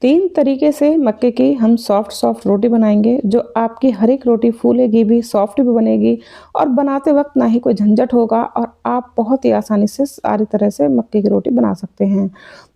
3 तरीके से मक्के की हम सॉफ्ट सॉफ्ट रोटी बनाएँगे, जो आपकी हर एक रोटी फूलेगी भी, सॉफ्ट भी बनेगी और बनाते वक़्त ना ही कोई झंझट होगा और आप बहुत ही आसानी से सारी तरह से मक्के की रोटी बना सकते हैं।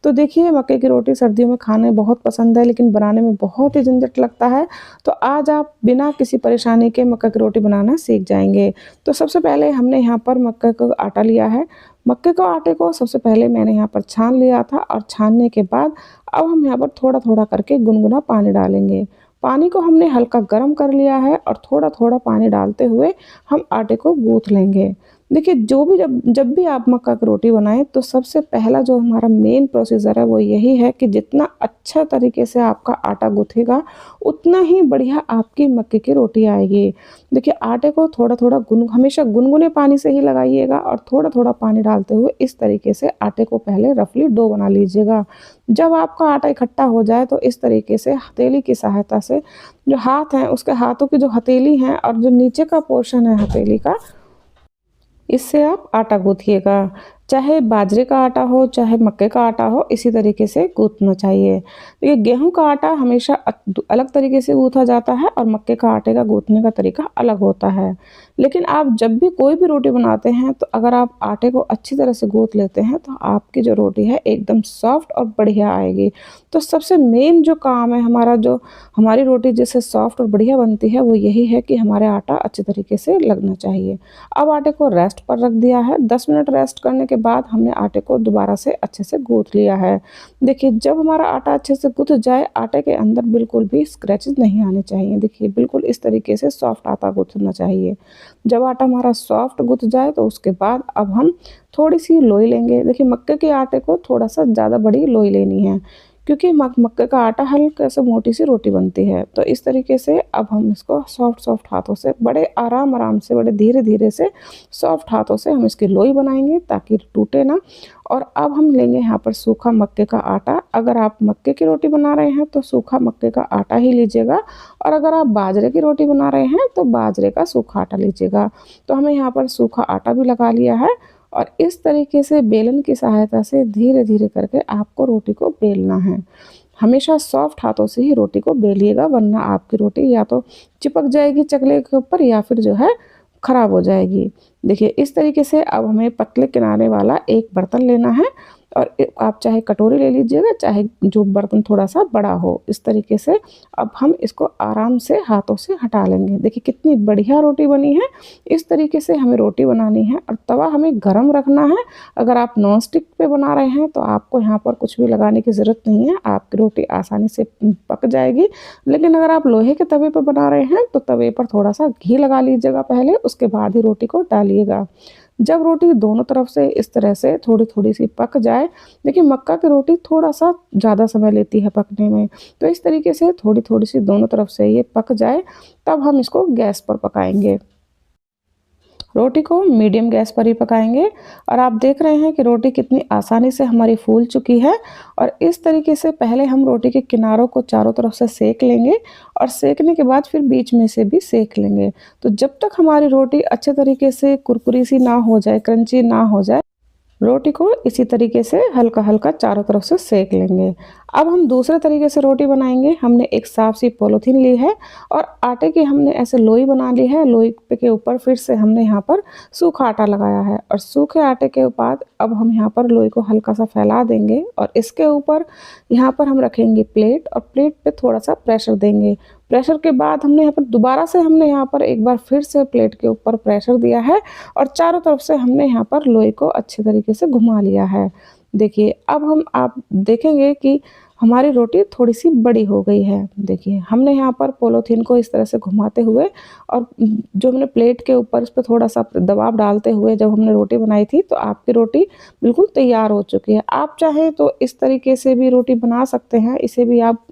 तो देखिए, मक्के की रोटी सर्दियों में खाने बहुत पसंद है, लेकिन बनाने में बहुत ही झंझट लगता है। तो आज आप बिना किसी परेशानी के मक्का की रोटी बनाना सीख जाएँगे। तो सबसे पहले हमने यहाँ पर मक्का का आटा लिया है। मक्के को आटे को सबसे पहले मैंने यहाँ पर छान लिया था और छानने के बाद अब हम यहाँ पर थोड़ा-थोड़ा करके गुनगुना पानी डालेंगे। पानी को हमने हल्का गरम कर लिया है और थोड़ा-थोड़ा पानी डालते हुए हम आटे को गूँथ लेंगे। देखिए, जो भी जब जब भी आप मक्का की रोटी बनाएँ तो सबसे पहला जो हमारा मेन प्रोसीजर है वो यही है कि जितना अच्छा तरीके से आपका आटा गूँथेगा, उतना ही बढ़िया आपकी मक्के की रोटी आएगी। देखिए, आटे को थोड़ा-थोड़ा हमेशा गुनगुने पानी से ही लगाइएगा और थोड़ा-थोड़ा पानी डालते हुए इस तरीके से आटे को पहले रफली डो बना लीजिएगा। जब आपका आटा इकट्ठा हो जाए तो इस तरीके से हथेली की सहायता से जो हाथ हैं, उसके हाथों की जो हथेली है और जो नीचे का पोर्शन है हथेली का, इससे आप आटा गूँथिएगा। चाहे बाजरे का आटा हो, चाहे मक्के का आटा हो, इसी तरीके से गूँथना चाहिए। देखिए, गेहूँ का आटा हमेशा अलग तरीके से गूँथा जाता है और मक्के का आटे का गूँथने का तरीका अलग होता है। लेकिन आप जब भी कोई भी रोटी बनाते हैं, तो अगर आप आटे को अच्छी तरह से गूँथ लेते हैं, तो आपकी जो रोटी है एकदम सॉफ्ट और बढ़िया आएगी। तो सबसे मेन जो काम है हमारा, जो हमारी रोटी जिससे सॉफ्ट और बढ़िया बनती है, वो यही है कि हमारे आटा अच्छे तरीके से लगना चाहिए। अब आटे को रेस्ट पर रख दिया है। 10 मिनट रेस्ट करने के बाद हमने आटे को दोबारा से अच्छे से गूँथ लिया है। देखिए, जब हमारा आटा अच्छे से गूँथ जाए, आटे के अंदर बिल्कुल भी स्क्रैचेस नहीं आने चाहिए। देखिए, बिल्कुल इस तरीके से सॉफ्ट आटा गूँथना चाहिए। जब आटा हमारा सॉफ्ट गूँथ जाए तो उसके बाद अब हम थोड़ी-सी लोई लेंगे। देखिए, मक्के के आटे को थोड़ा-सा ज़्यादा बड़ी लोई लेनी है, क्योंकि मक्के का आटा हल्का सा मोटी-सी रोटी बनती है। तो इस तरीके से अब हम इसको सॉफ्ट-सॉफ्ट हाथों से बड़े आराम-आराम से, बड़े धीरे-धीरे से सॉफ्ट हाथों से हम इसकी लोई बनाएँगे ताकि टूटे ना। और अब हम लेंगे यहाँ पर सूखा मक्के का आटा। अगर आप मक्के की रोटी बना रहे हैं तो सूखा मक्के का आटा ही लीजिएगा और अगर आप बाजरे की रोटी बना रहे हैं तो बाजरे का सूखा आटा लीजिएगा। तो हमें यहाँ पर सूखा आटा भी लगा लिया है और इस तरीके से बेलन की सहायता से धीरे-धीरे करके आपको रोटी को बेलना है। हमेशा सॉफ्ट हाथों से ही रोटी को बेलिएगा, वरना आपकी रोटी या तो चिपक जाएगी चकले के ऊपर या फिर जो है खराब हो जाएगी। देखिए, इस तरीके से अब हमें पतले किनारे वाला एक बर्तन लेना है और आप चाहे कटोरी ले लीजिएगा, चाहे जो बर्तन थोड़ा-सा बड़ा हो। इस तरीके से अब हम इसको आराम से हाथों से हटा लेंगे। देखिए, कितनी बढ़िया रोटी बनी है। इस तरीके से हमें रोटी बनानी है और तवा हमें गरम रखना है। अगर आप नॉन स्टिक पे बना रहे हैं तो आपको यहाँ पर कुछ भी लगाने की ज़रूरत नहीं है, आपकी रोटी आसानी से पक जाएगी। लेकिन अगर आप लोहे के तवे पे बना रहे हैं तो तवे पर थोड़ा-सा घी लगा लीजिएगा पहले, उसके बाद ही रोटी को डालिएगा। जब रोटी दोनों तरफ से इस तरह से थोड़ी-थोड़ी सी पक जाए, देखिए, मक्का की रोटी थोड़ा-सा ज़्यादा समय लेती है पकने में, तो इस तरीके से थोड़ी-थोड़ी सी दोनों तरफ से ये पक जाए, तब हम इसको गैस पर पकाएँगे। रोटी को मीडियम गैस पर ही पकाएँगे और आप देख रहे हैं कि रोटी कितनी आसानी से हमारी फूल चुकी है। और इस तरीके से पहले हम रोटी के किनारों को चारों तरफ से सेक लेंगे और सेकने के बाद फिर बीच में से भी सेक लेंगे। तो जब तक हमारी रोटी अच्छे तरीके से कुरकुरी सी ना हो जाए, क्रंची ना हो जाए, रोटी को इसी तरीके से हल्का-हल्का चारों तरफ से सेक लेंगे। अब हम दूसरे तरीके से रोटी बनाएँगे। हमने एक साफ-सी पॉलीथीन ली है और आटे की हमने ऐसे लोई बना ली है। लोई पे के ऊपर फिर से हमने यहाँ पर सूखा आटा लगाया है और सूखे आटे के बाद अब हम यहाँ पर लोई को हल्का-सा फैला देंगे और इसके ऊपर यहाँ पर हम रखेंगे प्लेट और प्लेट पे थोड़ा-सा प्रेशर देंगे। प्रेशर के बाद हमने यहाँ पर दोबारा से हमने यहाँ पर एक बार फिर से प्लेट के ऊपर प्रेशर दिया है और चारों तरफ से हमने यहाँ पर लोई को अच्छे तरीके से घुमा लिया है। देखिए, अब आप देखेंगे कि हमारी रोटी थोड़ी-सी बड़ी हो गई है। देखिए, हमने यहाँ पर पॉलीथीन को इस तरह से घुमाते हुए और जो हमने प्लेट के ऊपर इस पे थोड़ा-सा दबाव डालते हुए जब हमने रोटी बनाई थी, तो आपकी रोटी बिल्कुल तैयार हो चुकी है। आप चाहें तो इस तरीके से भी रोटी बना सकते हैं, इसे भी आप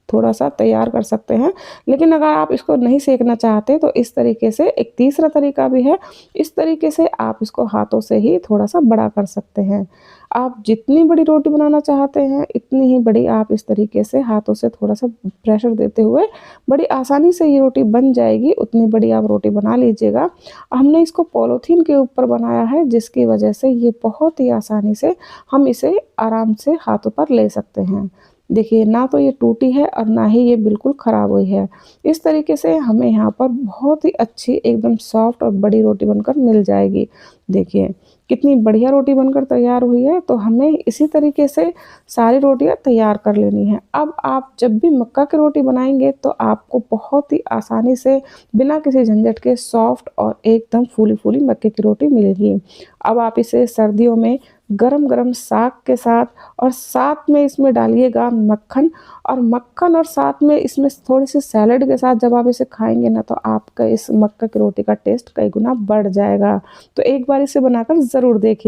थोड़ा-सा तैयार कर सकते हैं। लेकिन अगर आप इसको नहीं सेकना चाहते तो इस तरीके से एक तीसरा तरीका भी है। इस तरीके से आप इसको हाथों से ही थोड़ा-सा बड़ा कर सकते हैं। आप जितनी बड़ी रोटी बनाना चाहते हैं, इतनी ही बड़ी आप इस तरीके से हाथों से थोड़ा-सा प्रेशर देते हुए बड़ी आसानी से ये रोटी बन जाएगी, उतनी बड़ी आप रोटी बना लीजिएगा। हमने इसको पॉलीथीन के ऊपर बनाया है, जिसकी वजह से ये बहुत ही आसानी से हम इसे आराम से हाथों पर ले सकते हैं। देखिए ना तो ये टूटी है और ना ही ये बिल्कुल ख़राब हुई है। इस तरीके से हमें यहाँ पर बहुत ही अच्छी एकदम सॉफ्ट और बड़ी रोटी बनकर मिल जाएगी। देखिए कितनी बढ़िया रोटी बनकर तैयार हुई है, तो हमें इसी तरीके से सारी रोटियाँ तैयार कर लेनी है। अब आप जब भी मक्का की रोटी बनाएँगे तो आपको बहुत ही आसानी से बिना किसी झंझट के सॉफ्ट और एकदम फूली-फूली मक्के की रोटी मिलेगी। अब आप इसे सर्दियों में गरम-गरम साग के साथ और साथ में इसमें डालिएगा मक्खन, और मक्खन और साथ में इसमें थोड़ी-सी सैलेड के साथ जब आप इसे खाएँगे ना, तो आपका इस मक्का की रोटी का टेस्ट कई गुना बढ़ जाएगा। तो एक बार इसे बनाकर ज़रूर देखिए।